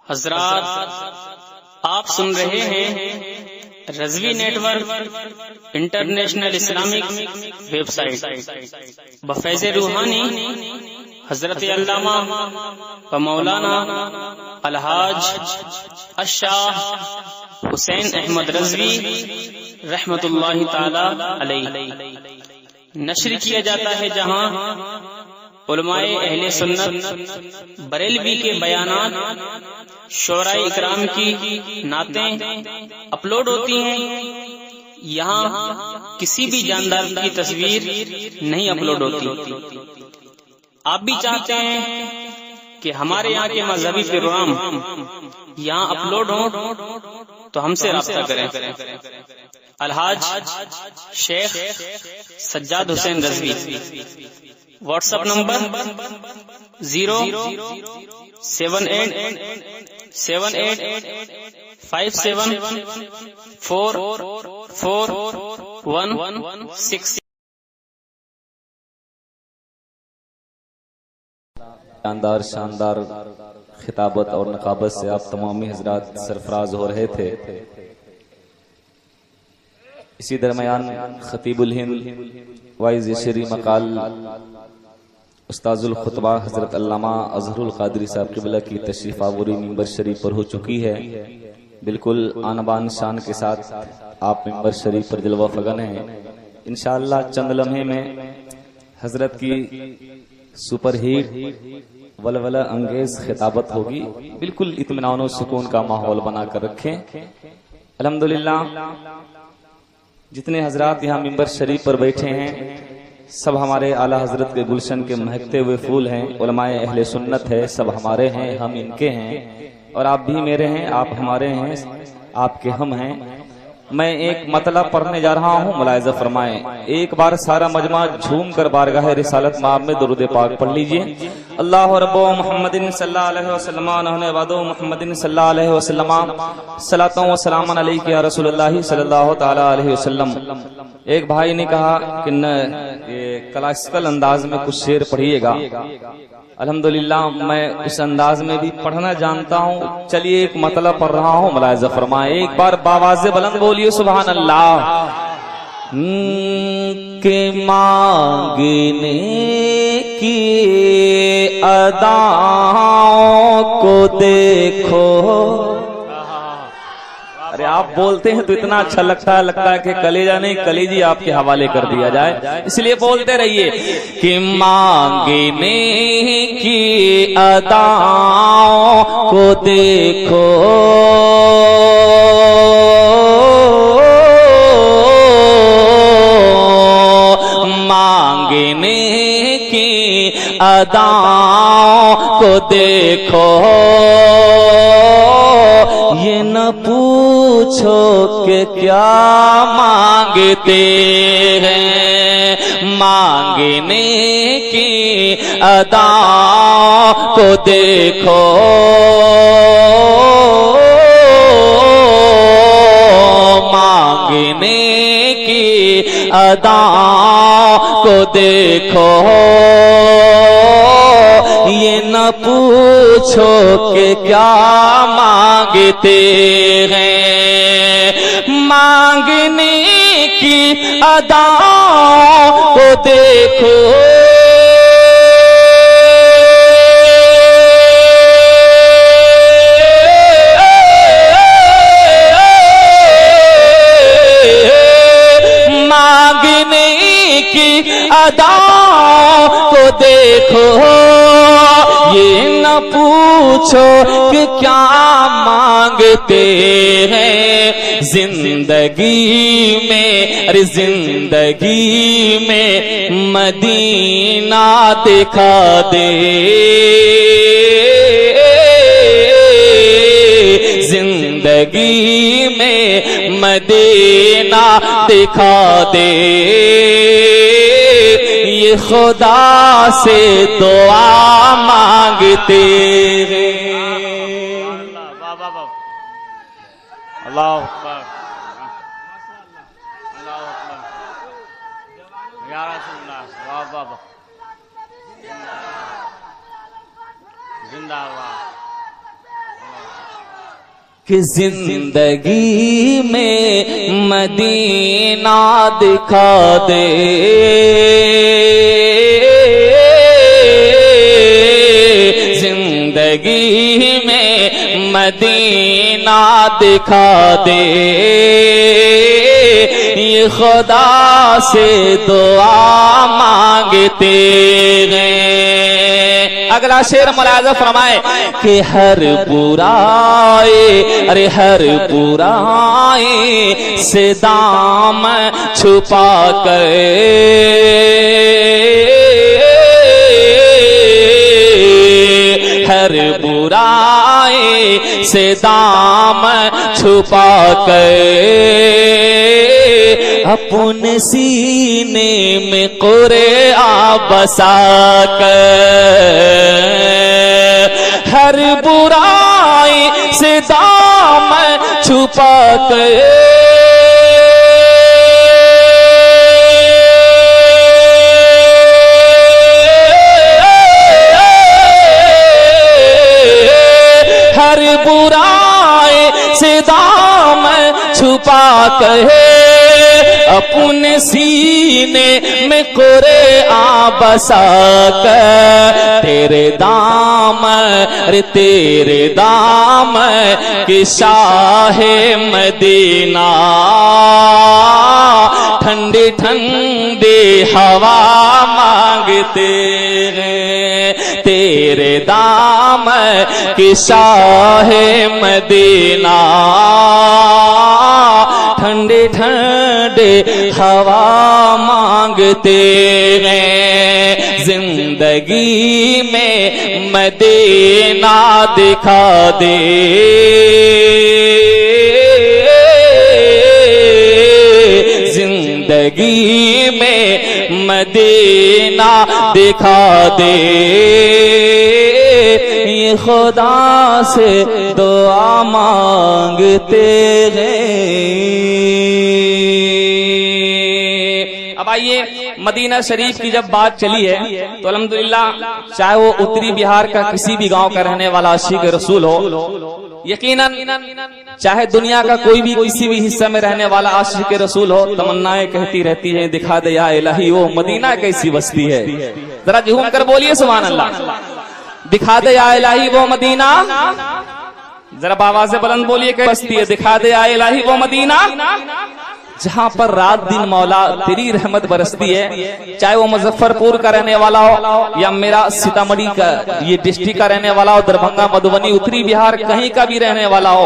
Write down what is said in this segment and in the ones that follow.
हजरात, आप सुन रहे हैं Razvi network international Islamic website बफैज़ रूहानी हजरत अल्लामा व मौलाना अलहाज अशाह हुसैन अहमद रज़वी रहमतुल्लाहि ताला अलैह नश्र किया जाता है, जहां उलमाए अहले सुन्नत बरेलवी के बयानात शोराए इकराम की नातें अपलोड होती हैं। यहाँ किसी भी जानदार की तस्वीर नहीं अपलोड होती। आप भी चाहते हैं कि हमारे यहाँ के मजहबी प्रोग्राम यहाँ अपलोड हो तो हमसे राब्ता करें। Alhaj Sheikh Sajjad Hussain Razvi, WhatsApp number 0787857444116। शानदार खिताबत और नकाबत से आप तमामी हजरात सरफराज हो रहे थे। इसी दरमियान खतीबुल हिंद वाइज शरी मकाल उस्ताजुल खुतबा हजरत अल्लामा अजहरुल कादरी साहब क़िबला की तशरीफ आवरी मिंबर शरीफ पर हो चुकी है। बिल्कुल आनबान शान के साथ आप मिंबर शरीफ पर जलवा फगन हैं। इंशाअल्लाह चंद लम्हे में हजरत की सुपरहिट वलवला अंगेज खिताबत होगी। बिल्कुल इत्मीनान और सुकून का माहौल बनाकर रखें। अल्हम्दुलिल्लाह जितने हजरात यहाँ मिंबर शरीफ पर बैठे हैं सब हमारे आला हजरत के गुलशन के महकते हुए फूल हैं। उलमाए अहले सुन्नत है, सब हमारे हैं, हम इनके हैं और आप भी मेरे हैं, आप हमारे हैं, आपके हम हैं। मैं एक मतलब पढ़ने जा रहा हूँ, मुलाहिज़ा फरमाएं। एक बार सारा मजमा झूम कर बारगाह रिसालत माब में दुरूद पाक पढ़ लीजिए। अल्लाह रब्बो मुहम्मदिन सल्लल्लाहु अलैहि वसल्लम नहने वादो मुहम्मदिन सल्लल्लाहु अलैहि वसल्लम सलातो व सलामन अलैका या रसूलुल्लाह सल्लल्लाहु ताला अलैहि वसल्लम। एक भाई ने कहा कि न ये क्लासिकल अंदाज में कुछ शेर पढ़िएगा। अल्हम्दुलिल्लाह मैं उस अंदाज में भी पढ़ना जानता हूँ। चलिए एक मतलब पढ़ रहा हूँ, मुलाहिज़ा फरमाए। एक बार बावाज़े बुलंद बोलिए सुभान अल्लाह। के मांगने की अदाओं को देखो। अरे आप बोलते हैं तो इतना अच्छा लगता है कि कलेजा नहीं कलेजी आपके हवाले कर दिया जाए, इसलिए बोलते रहिए कि मांगने की अदाओं को देखो, मांगने की अदाओं को देखो, ये न पूछो कि क्या मांगते हैं, मांगने की अदाओं को देखो, मांगने की अदाओं को देखो, ये न पूछो कि क्या मांगते हैं, मांगने की अदाओं को देखो, मांगने की अदाओं को देखो, ये न पूछो कि क्या मांगते हैं, जिंदगी में, अरे जिंदगी में मदीना दिखा दे, जिंदगी में मदीना दिखा दे, ये खुदा से दुआ मांगते हैं। अल्लाह अकबर, अल्लाह अकबर, या रसूलल्लाह, वाह वाह वाह, जिंदाबाद। कि जिंदगी में मदीना दिखा दे, जिंदगी में मदीना दिखा दे, ये खुदा से दुआ मांगते हैं। अगला शेर मुलाज़ा फरमाए कि हर बुराई, अरे हर बुराई से दाम छुपा कर, हर बुराई से दाम छुपा कर, अपने सीने में कुरआन बसा कर, हर बुराई से दाम छुपा कर, हर बुराई से दाम छुपा कर, अपने सीने में कुरआन बसा कर, तेरे दाम, अरे तेरे दाम कि शाहे मदीना, ठंडी ठंडी हवा मांगते हैं, तेरे दाम कि शाहे मदीना, ठंडे ठंडे हवा मांगते हैं, जिंदगी में मदीना दिखा दे, जिंदगी में मदीना दिखा दे, ये खुदा से दुआ मांगते हैं। अब आइए, मदीना शरीफ की जब बात चली है तो अल्हम्दुलिल्लाह, चाहे वो उत्तरी बिहार का किसी भी गांव का रहने वाला आशिक रसूल हो, यकीनन चाहे दुनिया का कोई भी किसी भी हिस्से में रहने वाला आशिक रसूल हो, तमन्नाएं कहती रहती हैं दिखा दे या इलाही वो मदीना कैसी बस्ती है। जरा झूम कर बोलिए सुभान अल्लाह, दिखा दे या इलाही वो मदीना, जरा आवाज़ से बुलंद बोलिए कैसी बस्ती है, दिखा दे या इलाही वो मदीना, जहां पर रात दिन मौला तेरी रहमत बरसती है। चाहे वो मुजफ्फरपुर का रहने वाला हो या मेरा सीतामढ़ी का ये डिस्ट्रिक्ट का रहने वाला हो, दरभंगा मधुबनी उत्तरी बिहार कहीं का भी रहने वाला हो,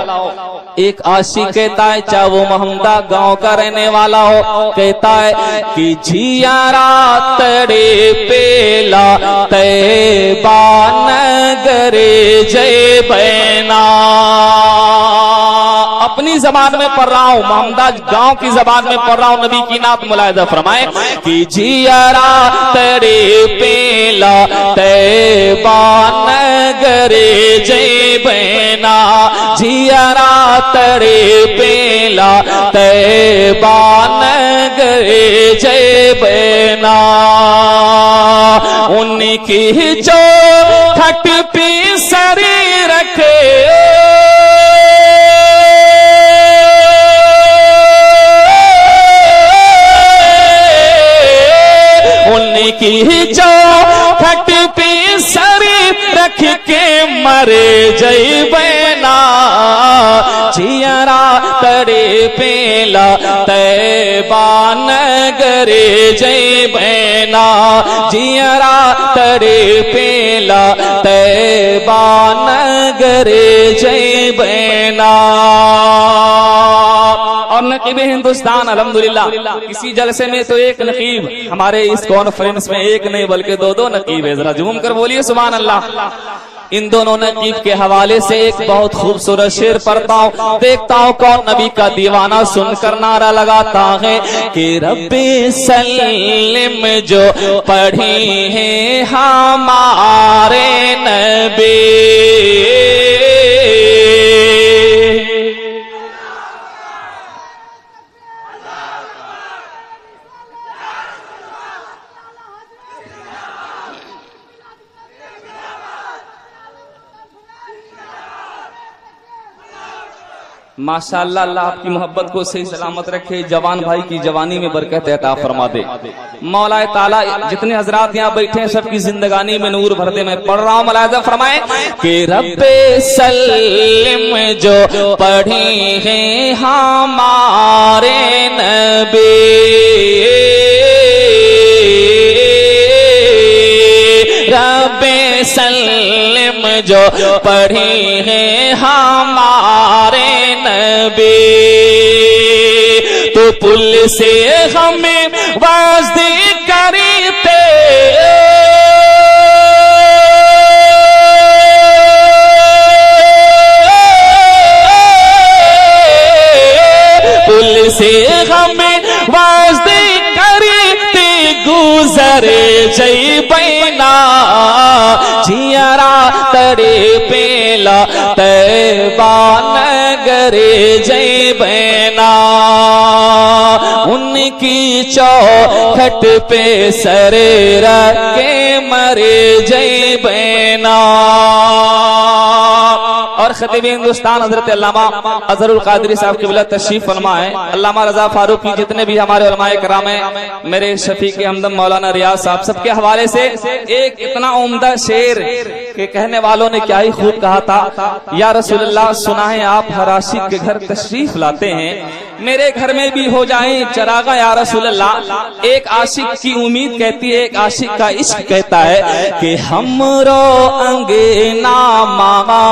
एक आशिक कहता है, चाहे वो महमदा गांव का रहने वाला हो, कहता है कि जिया रात तड़े पेला तैबा नगरे जय बैना, अपनी जबान में पढ़ रहा हूँ, महमदा गांव की जबान में पढ़ रहा हूँ, नबी की नात मुलाहिजा फरमाए कि जियारा तड़े पेला तैबा नगरे जय बैना, जियारा तड़े पेला तैबा नगरे जय बैना, उनकी जो खट पे सरी रखे, उनकी जो खट पे सर रख के मरे जय बैना, जियरा तड़े पेला तैबा नगरे जय बैना, जियरा तड़े पेला तैबा नगरे जय बैना। और नकीब हिंदुस्तान अल्हम्दुलिल्लाह, किसी जलसे में तो एक नकीब, हमारे इस कॉन्फ्रेंस में एक नहीं बल्कि दो दो नकीब है, जरा झूम कर बोलिए सुभान अल्लाह। इन दोनों नकीब के हवाले से एक बहुत खूबसूरत शेर पढ़ता हूँ, देखता हूँ कौन नबी का दीवाना सुनकर नारा लगाता है कि रब्बे सल्लिम जो पढ़ी है हमारे नबी, माशाअल्लाह, अल्लाह आपकी मोहब्बत को सही सलामत रखे, जवान भाई की जवानी में बरकत अता फरमा दे। मौला ताला जितने हजरात यहाँ बैठे हैं सबकी जिंदगानी में नूर भर दे। मैं पढ़ रहा हूँ, मुलाहिजा फरमाए कि रब्बे सल्लिम जो पढ़े हैं हमारे नबी, रब्बे सल्लिम जो पढ़े हैं हमारे नबी, तो पुल से हमें वास्ते करते, पुल से हमें वास्ते करते गुजरे जय बैना, जियारा तड़े पेला तैबा नगरे जय बैना, उनकी चौखट पे सरे रखे मरे जय बैना। और खतीब हिंदुस्तान हजरत अल्लामा अजहरुल कादरी साहब की बिला तशरीफ फरमा है। अल्लामा रजा फारूकी, जितने भी हमारे उलमाए कराम हैं, मेरे शफीक हमदम मौलाना रियाज साहब, सबके हवाले से एक इतना उम्दा शेर के कहने वालों ने क्या ही खूब कहा था। या रसूलुल्लाह, सुना है आप हर आशिक के घर तशरीफ लाते हैं, मेरे घर में भी हो जाए चरागा या रसूलुल्लाह। एक आशिक की उम्मीद कहती है, एक आशिक का इश्क कहता है कि हमरो अंगना मामा।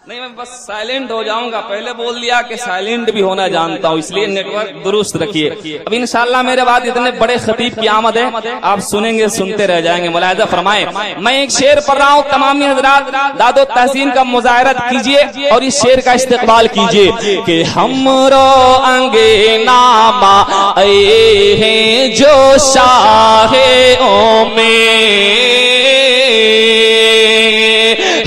नहीं, मैं बस साइलेंट हो जाऊंगा, पहले बोल दिया कि साइलेंट भी होना जानता हूँ, इसलिए नेटवर्क दुरुस्त रखिए। अब इंशाल्लाह मेरे बाद इतने बड़े खतीब की आमद है, आप सुनेंगे सुनते रह जाएंगे। मुलाहिजा फरमाए, मैं एक शेर पढ़ रहा हूँ, तमामी हजरात दादो तहसीन का मुजाहरत कीजिए और इस शेर का इस्तेकबाल कीजिए कि हमरो अंगना मा आए हैं जो शाहे ओ में,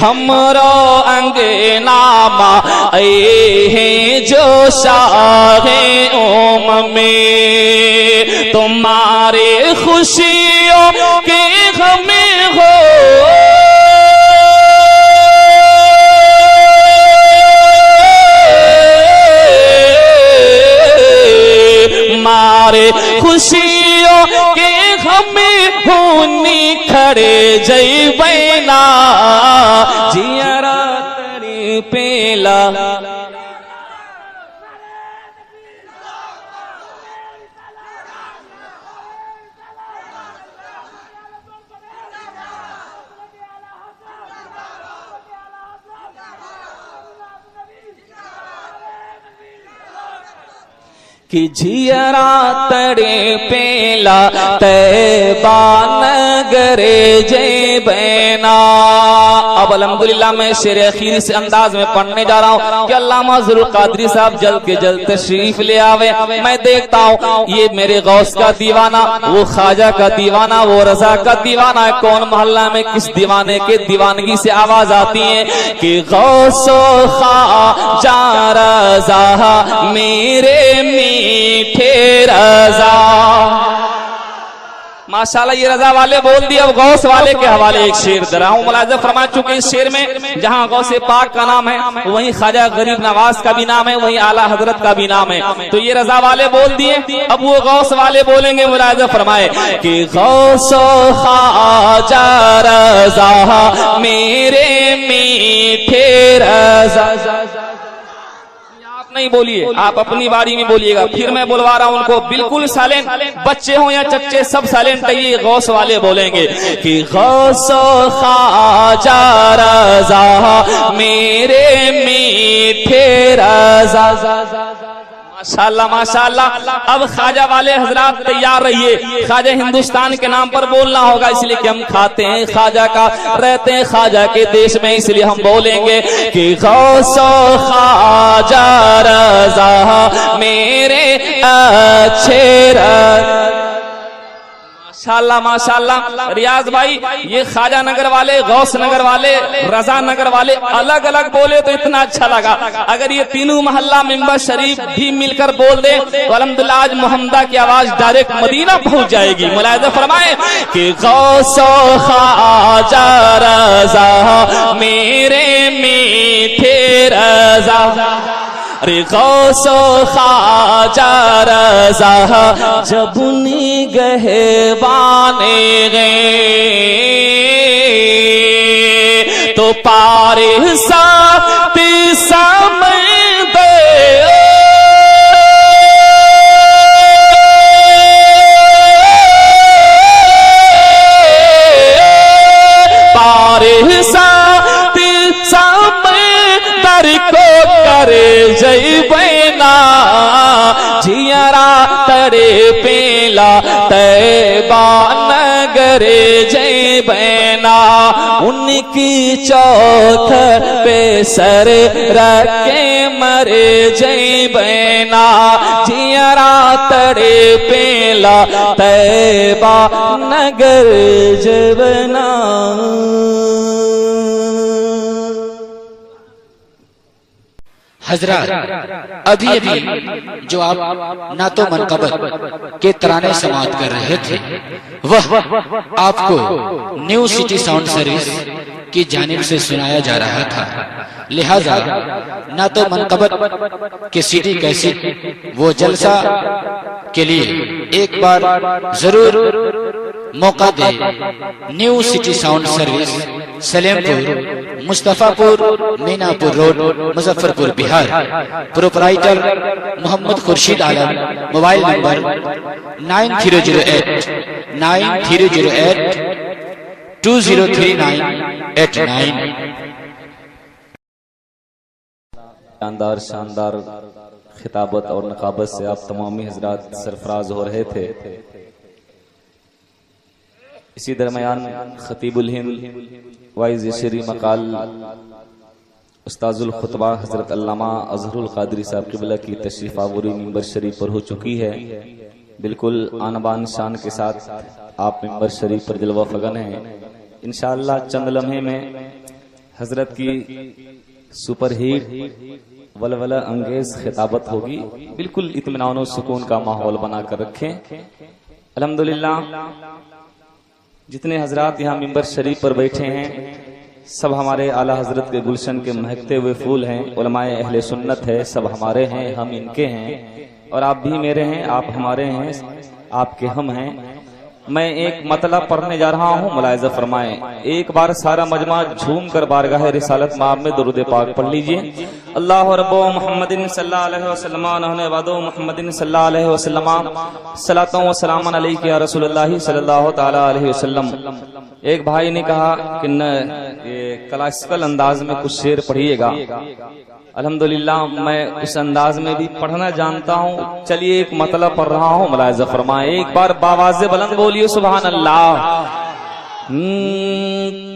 हमरो अंगना मा आए हैं जो शाहे ओम में, तुम्हारे खुशियों के हमें हो मारे खुशियों के हमें होनी खड़े जय बैना, जियारा तड़ी पेला। कि जियरा तड़े पेला तैबा नगरे जय बैना। अब अल्हम्दुलिल्लाह मैं शेर अखीर से अंदाज में पढ़ने जा रहा हूँ कि अल्लामा अज़हरुल कादरी साहब जल्द के जल्द तशरीफ ले आवे। मैं देखता हूँ ये मेरे गौस का दीवाना, वो ख्वाजा का दीवाना, वो रजा का दीवाना, कौन मोहल्ला में किस दीवाने के दीवानगी से आवाज आती है कि गौसो ख्वाजा रजा मेरे मीठे रजा। माशाल्लाह ये रजा वाले बोल दिए। अब गौस वाले के हवाले एक शेर दे रहा हूँ। मुलाज़ा फरमा चुके इस शेर में जहाँ गौसे पाक का नाम है वहीं ख्वाजा गरीब नवाज का भी नाम है, वहीं आला हजरत का भी नाम है। तो ये रजा वाले बोल दिए, अब वो गौस वाले बोलेंगे। मुलाज़ा फरमाए कि गौसो ख्वाजा रजा मेरे मीठे रजा। नहीं बोलिए, आप अपनी बारी में बोलिएगा, फिर मैं बुलवा रहा हूं उनको। बिल्कुल साइलेंट, बच्चे हो या चच्चे सब साइलेंट है। ये गौस वाले बोलेंगे कि गौसो ख्वाजा रजा मेरे मीठे रजा। माशाल्लाह माशाल्लाह। अब ख्वाजा वाले हजरात तैयार रहिए, ख्वाजा हिंदुस्तान के नाम पर बोलना होगा, इसलिए कि हम खाते हैं ख्वाजा का, रहते हैं ख्वाजा के देश में, इसलिए हम बोलेंगे कि गौसो ख्वाजा रजा मेरे अच्छे रजा। माशाल्लाह माशाल्लाह। रियाज भाई ये ख्वाजा नगर वाले, गौस नगर वाले, रजा नगर वाले अलग अलग बोले तो इतना अच्छा लगा। अगर ये तीनों मोहल्ला मेंबर शरीफ भी मिलकर बोल दे तो अल्हम्दुलिल्लाह आज मोहम्मदा की आवाज डायरेक्ट मदीना पहुंच जाएगी। मुलाहिजा फरमाए कि गौसो ख्वाजा रजा मेरे मीठे रे गौसो ख्वाजा रज़ा जब निगहबाने गए तो पारे साथी समझ पारे साथी समंदर को करे जय बैना जियरा तड़े पेला तैबा नगरे जय बैना उनकी चौथ पे सर रखे मरे जय बैना जियरा तड़े पेला तैबा नगर जबना। हजरत अभी अभी जो आप नातो मनकबत के तराने समाअत कर रहे थे वह आपको न्यू सिटी साउंड सर्विस की जानिब से सुनाया जा रहा था। लिहाजा नातो मनकबत के सीडी कैसेट वो जलसा के लिए एक बार जरूर मौका दे। New city sound service, Salempur, Mustafapur, Minapur road, Muzaffarpur, Bihar. Proprietor Mohammad Khurshid Alam. Mobile number 9308203989। शानदार शानदार खिताबत और नकाबत से आप तमामी हजरात सरफराज हो रहे थे। इसी दरमियान खतीबुल हिंद वाइज शरी मकाल उस्ताजुल खुतबा हजरत अल्लामा अजहरुल कादरी साहब क़िबला की तशरीफ आवरी मिंबर शरीफ पर हो चुकी है। बिल्कुल आनबान शान के साथ आप मिंबर शरीफ पर जलवा फगन हैं। इंशाअल्लाह चंद लम्हे में हजरत की सुपरहिट वलवला अंगेज खिताबत होगी। बिल्कुल इत्मीनान और सुकून का माहौल बनाकर रखें। अल्हम्दुलिल्लाह जितने हजरात यहाँ मिंबर शरीफ पर बैठे हैं सब हमारे आला हजरत के गुलशन के महकते हुए फूल हैं। उलमाए अहले सुन्नत है, सब हमारे हैं, हम इनके हैं और आप भी मेरे हैं, आप हमारे हैं, आपके हम हैं। मैं एक मतलब पढ़ने जा रहा हूँ, मुलाहिजा फरमाएं। एक बार सारा मजमा झूम कर बारगाह रिसालत माब में दुरूद पाक पढ़ लीजिए। अल्लाह रब्बो मुहम्मदिन सल्लल्लाहु अलैहि वसल्लम नहने वादो मुहम्मदिन सल्लल्लाहु अलैहि वसल्लम सलातो व सलामन अलैका या रसूलुल्लाह सल्लल्लाहु ताला अलैहि वसल्लम। एक भाई ने कहा कि न ये क्लासिकल अंदाज में कुछ शेर पढ़िएगा। अल्हम्दुलिल्लाह मैं उस अंदाज में भी पढ़ना जानता हूँ। चलिए एक मतलब पढ़ रहा हूँ, मुलाहिजा फरमाएं। एक बार बावाज़े बुलंद बोलिए सुभान अल्लाह।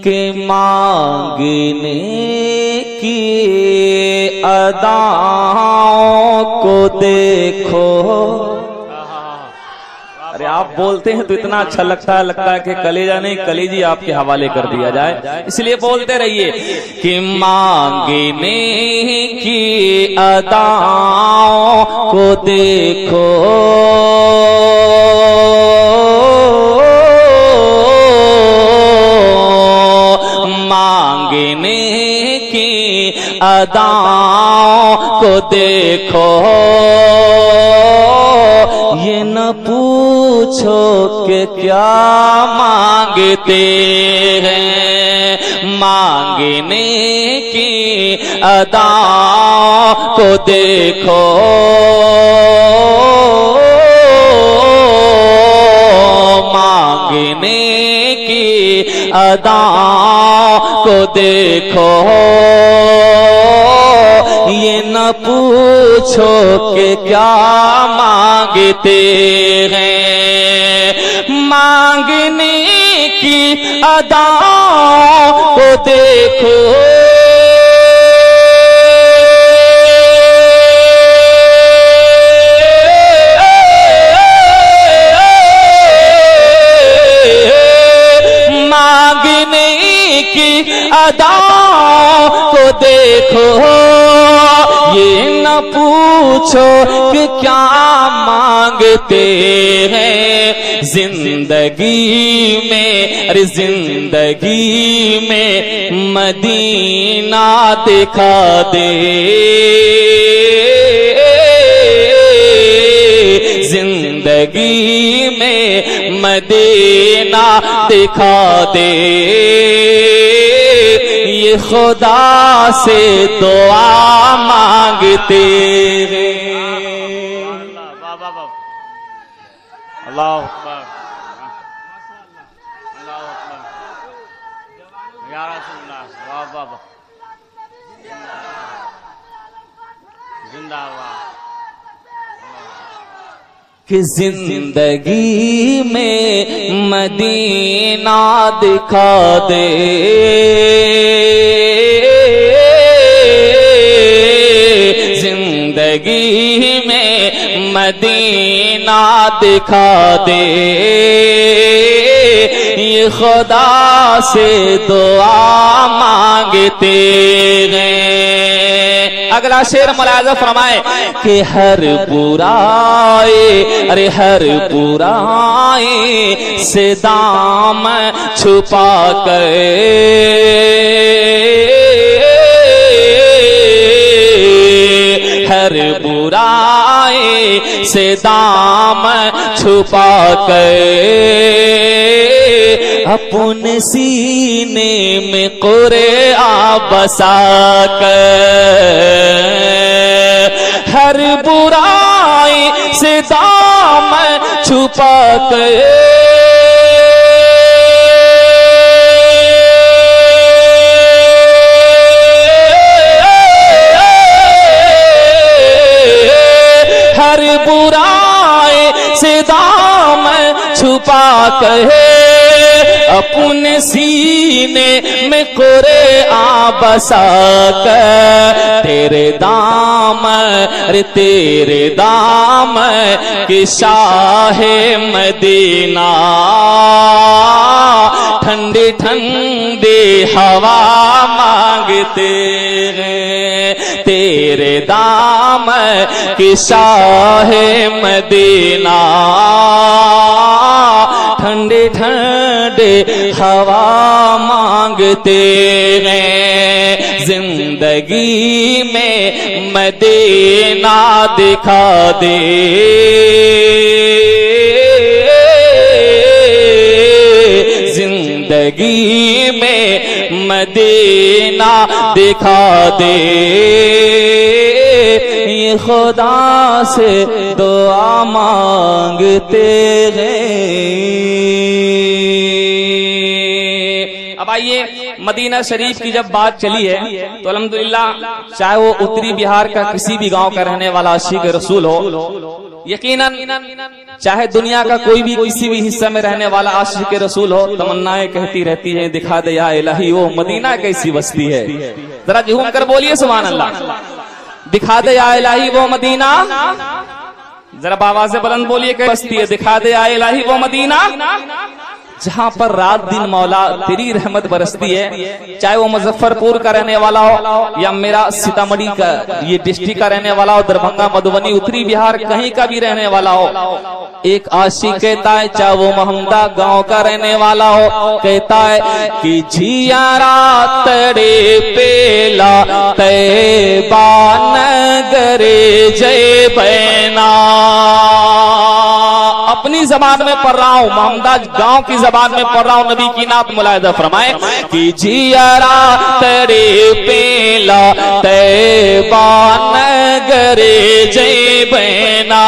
के मांगने की अदाओं को देखो। अरे आप बोलते हैं तो इतना अच्छा लगता है कि कलेजा नहीं कलेजी आपके हवाले कर दिया जाए, इसलिए बोलते रहिए कि मांगने की अदाओं को देखो, मांगने की अदाओं को देखो, ये न पूछो कि क्या मांगते हैं, मांगने की अदाओं को देखो, मांगने की अदाओं को देखो, ये न पूछो कि क्या मांगते हैं, मांगने की अदाओं को देखो, मांगने की अदाओं को देखो, ये न पूछो कि क्या मांगते हैं, जिंदगी में अरे जिंदगी में मदीना दिखा दे, जिंदगी में मदीना दिखा दे, ये खुदा से दुआ मांगते हैं। अल्लाह अकबर, अल्लाह अकबर, या रसूलल्लाह, वाह वाह वाह, जिंदाबाद। कि जिंदगी में मदीना दिखा दे, जिंदगी में मदीना दिखा दे, ये खुदा से दुआ मांगते हैं। अगला शेर मुलाज़ा फरमाए कि हर बुराई, अरे हर बुराई से दाम छुपा कर, हर बुराई से दाम छुपा कर, अपने सीने में कुरआन बसा कर, हर बुराई से दाम छुपा कर, हर बुराई से दाम छुपा कर, अपने सीने में कुरआन बसा कर, तेरे दाम, अरे तेरे दाम कि शाहे मदीना, ठंडी ठंडी हवा मांगते हैं, तेरे दाम कि शाहे मदीना, ठंडे ठंडे हवा मांगते हैं। जिंदगी में मदीना दिखा दे, जिंदगी में मदीना दिखा दे, ये खुदा से दुआ मांगते हैं। अब आइए, मदीना शरीफ की जब बात चली है तो अल्हम्दुलिल्लाह, चाहे वो उत्तरी बिहार का किसी भी गांव का रहने वाला आशिक रसूल हो, यकीनन चाहे दुनिया का कोई भी किसी भी हिस्से में रहने वाला आशिक रसूल हो, तमन्नाएं कहती रहती हैं दिखा दे या इलाही वो मदीना कैसी बस्ती है। जरा झूम कर बोलिए सुभान अल्लाह, दिखा दे या इलाही वो मदीना, जरा बाबा से बुलंद बोलिए कैसी बस्ती है, दिखा दे या इलाही वो मदीना, जहां पर रात दिन मौला तेरी रहमत बरसती है। चाहे वो मुजफ्फरपुर का रहने वाला हो या मेरा सीतामढ़ी का ये डिस्ट्रिक्ट का रहने वाला हो, दरभंगा मधुबनी उत्तरी बिहार कहीं का भी रहने वाला हो, एक आशिक कहता है, चाहे वो महमदा गांव का रहने वाला हो, कहता है कि जियारा तड़े पेला तैबा नगरे जय बैना। अपनी जबान में पढ़ रहा हूँ, महमदा गांव की जबान में पढ़ रहा हूँ, नबी की नात मुलाहिजा फरमाए कि जियारा तड़े पेला तैबा नगरे जय बैना,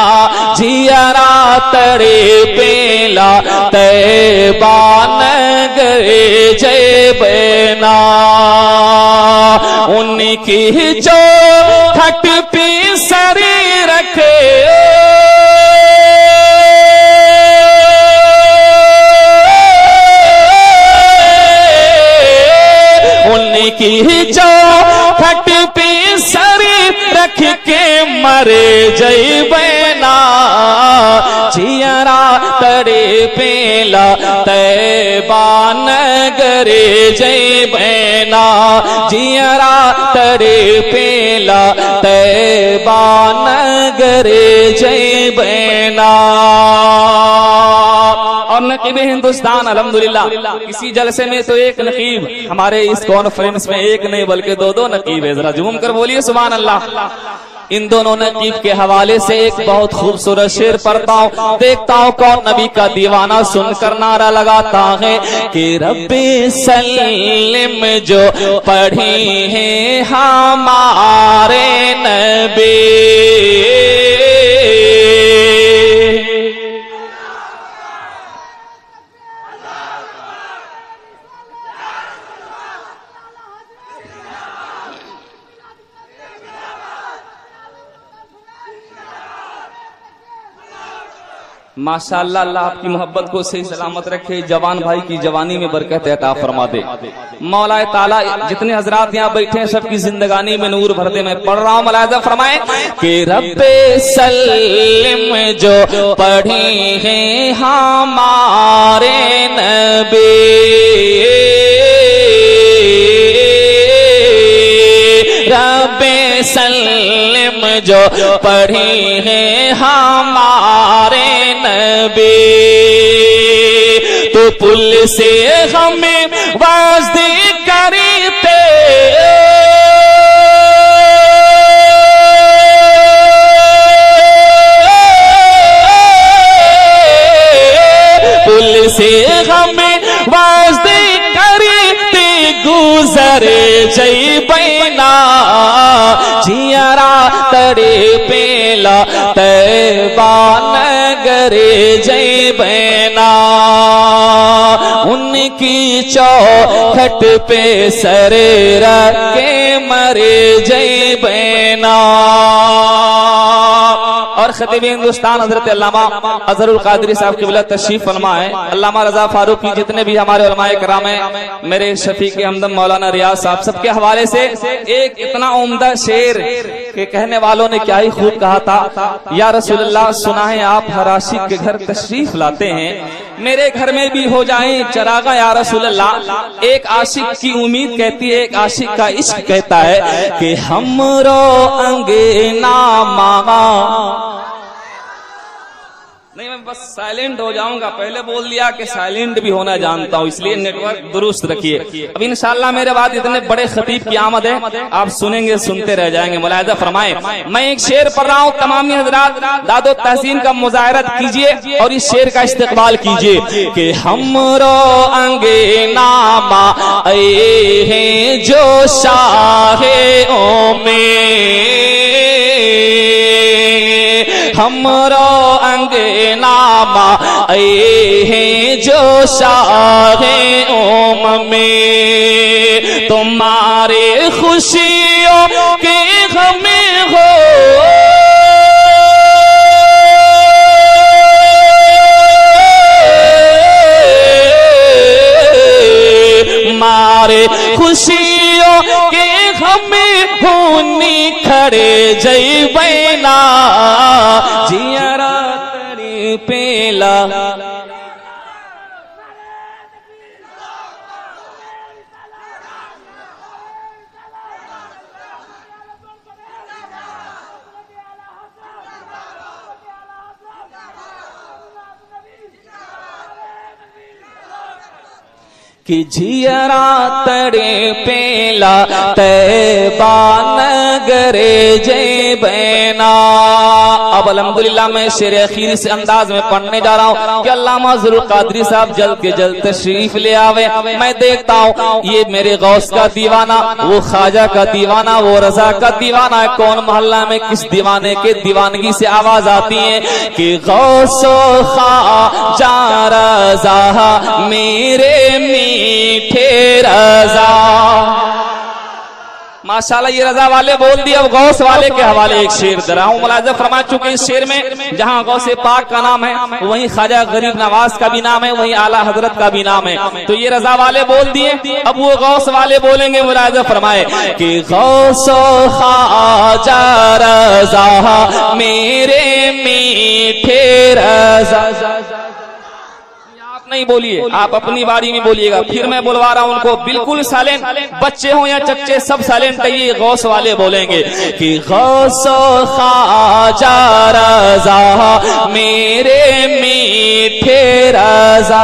जियारा तड़े पेला तैबा नगरे जय बैना। उनकी जो खट पे सरी रखे, उनकी जो खट पे सरी रख के मरे जय बैना, जियारा तड़े पेला तैबा नगरे जय बैना, जियारा तड़े पेला तैबा नगरे जय बैना। और नकीब हिंदुस्तान अल्हम्दुलिल्लाह, किसी जलसे में तो एक नकीब, हमारे इस कॉन्फ्रेंस में एक नहीं बल्कि दो नकीब है। जरा झूम कर बोलिए सुभान अल्लाह। इन दोनों नकीब के हवाले से एक बहुत खूबसूरत शेर पढ़ता हूँ, देखता हूँ कौन नबी का दीवाना सुनकर नारा लगाता है कि रब्बे सल्लिम जो पढ़ी है हमारे नबी। माशाअल्लाह, अल्लाह आपकी मोहब्बत को सही सलामत रखे, जवान भाई की जवानी में बरकत अता फरमा दे। मौला ताला जितने हजरात यहाँ बैठे हैं सबकी जिंदगानी में नूर भर दे। मैं पढ़ रहा हूँ, मुलाहिजा फरमाए कि रब्बे सल्लिम जो पढ़ी है हमारे नबी, रब्बे सल्लिम जो पढ़ी है हमारे नबी, तो पुल से हमें वाज़ी करते, पुल से हमें वाज़ी करते गुजरे जई बैना, जियारा तड़े पेला तैबा नगरे जय बैना, उनकी चौखट पे सरे रखे मरे जय बैना। और खतीब हिंदुस्तान हजरत अल्लामा अजहरुल कादरी साहब की बिला तशरीफ फरमा है। अल्लामा रजा फारूकी, जितने भी हमारे उलमाए कराम हैं, मेरे शफीक हमदम मौलाना रियाज साहब, सबके हवाले से एक इतना उम्दा शेर के कहने वालों ने क्या ही खूब कहा था। या रसूलुल्लाह, सुना है आप हर आशिक के घर तशरीफ लाते हैं, मेरे घर में भी हो जाए चरागा या रसूलुल्लाह। एक आशिक की उम्मीद कहती है, एक आशिक का इश्क कहता है कि हमरो अंगना मांगा। नहीं, मैं बस साइलेंट हो जाऊंगा, पहले बोल दिया कि साइलेंट भी होना जानता हूँ, इसलिए नेटवर्क दुरुस्त रखिए। अब इंशाल्लाह मेरे बाद इतने बड़े खतीब की आमद है, आप सुनेंगे सुनते रह जाएंगे। मुलाहिजा फरमाए, मैं एक शेर पढ़ रहा हूँ, तमामी हजरात दादो तहसीन का मुजाहरत कीजिए और इस शेर का इस्तेकबाल कीजिए कि हमरो अंगना आए हैं जो शाहे ओ में, हमरो अंगना आए हैं जो शाहे ओम में, तुम्हारे खुशियों के हमें हो मारे खुशियों के हमें होनी खड़े जय बैना, जियारा तड़ी पेला। कि जियरा तड़े पेला तैबा नगरे जय बैना। अब अल्हम्दुलिल्लाह मैं शेर अखीर से अंदाज में पढ़ने जा रहा हूँ कि अल्लामा अज़हरुल कादरी साहब जल्द के जल्द तशरीफ ले आवे। मैं देखता हूँ ये मेरे गौस का दीवाना, वो ख्वाजा का दीवाना, वो रजा का दीवाना, कौन मोहल्ला में किस दीवाने के दीवानगी से आवाज आती है कि गौसो ख्वाजा रजा मेरे मीठे रजा। माशाल्लाह ये रजा वाले बोल दिए। अब गौस वाले के हवाले एक शेर दे रहा हूँ। मुलाज़ा फरमा चुके इस शेर में जहाँ गौसे पाक का नाम है वहीं ख्वाजा गरीब नवाज का भी नाम है, वहीं आला हजरत का भी नाम है। तो ये रजा वाले बोल दिए, अब वो गौस वाले बोलेंगे। मुलाज़ा फरमाए कि गौसो ख्वाजा रजा मेरे मीठे रजा। नहीं बोलिए, आप अपनी बारी में बोलिएगा, फिर मैं बुलवा रहा हूं उनको बिल्कुल साइलेंट, बच्चे हो या चच्चे सब साइलेंट है। ये गौस वाले बोलेंगे कि गौसो ख्वाजा रजा मेरे मीठे रजा।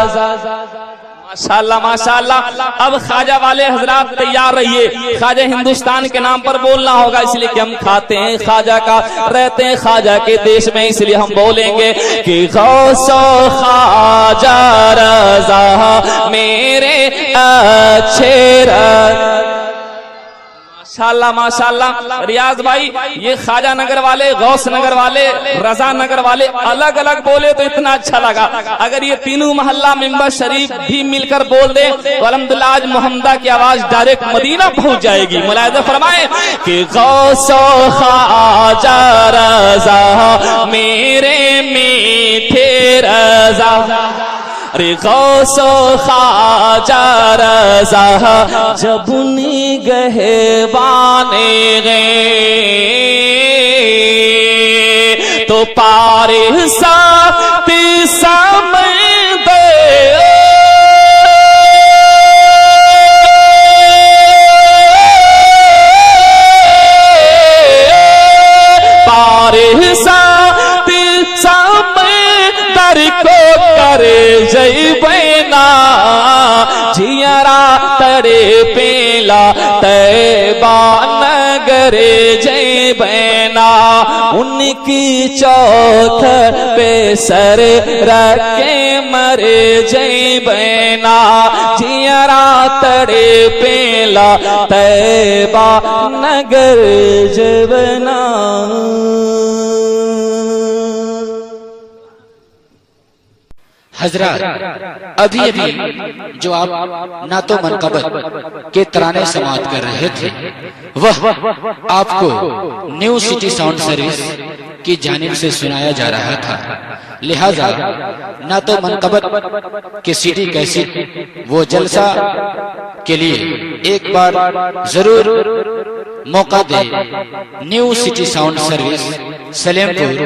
माशाअल्लाह माशाअल्लाह। अब ख्वाजा वाले हजरात तैयार रहिए, ख्वाजा हिंदुस्तान के नाम पर बोलना होगा, इसलिए कि हम खाते हैं ख्वाजा का, रहते हैं ख्वाजा के देश में, इसलिए हम बोलेंगे कि गौसो ख्वाजा रज़ा मेरे अच्छे माशाअल्लाह माशाअल्लाह। रियाज भाई, ये ख्वाजा नगर वाले, गौस नगर वाले, रजा नगर वाले अलग अलग बोले तो इतना अच्छा लगा। अगर ये तीनों मोहल्ला मिंबर शरीफ भी मिलकर बोल दे तो अल्हम्दुलिल्लाह आज मोहम्मदा की आवाज डायरेक्ट मदीना पहुंच जाएगी। मुलाहिजा फरमाए कि गौसो ख्वाजा रजा मेरे मीठे रजा, रे गौसो ख्वाजा रज़ा जब निगहबाने गए तो पारे साथी समझ पारे साथी समंदर को करे जय बैना, जियरा तड़े पेला तैबा नगरे जय बैना, उनकी चौथ पे सर रखे मरे जय बैना, जियरा तड़े पेला तैबा नगर जबना। हजरत अभी अभी जो आप नातो मनकबत के तराने समाअत कर रहे थे, वह आपको न्यू सिटी साउंड सर्विस की जानिब से सुनाया जा रहा था। लिहाजा नातो मनकबत के सीडी कैसेट वो जलसा के लिए एक बार जरूर मौका दे। New city sound service, Salempur,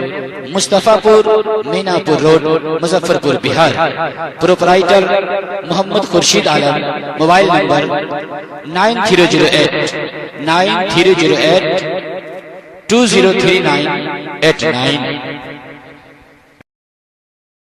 Mustafapur, Minapur road, Muzaffarpur, Bihar. Proprietor Mohammad Khurshid Alam. Mobile number 9308 203989।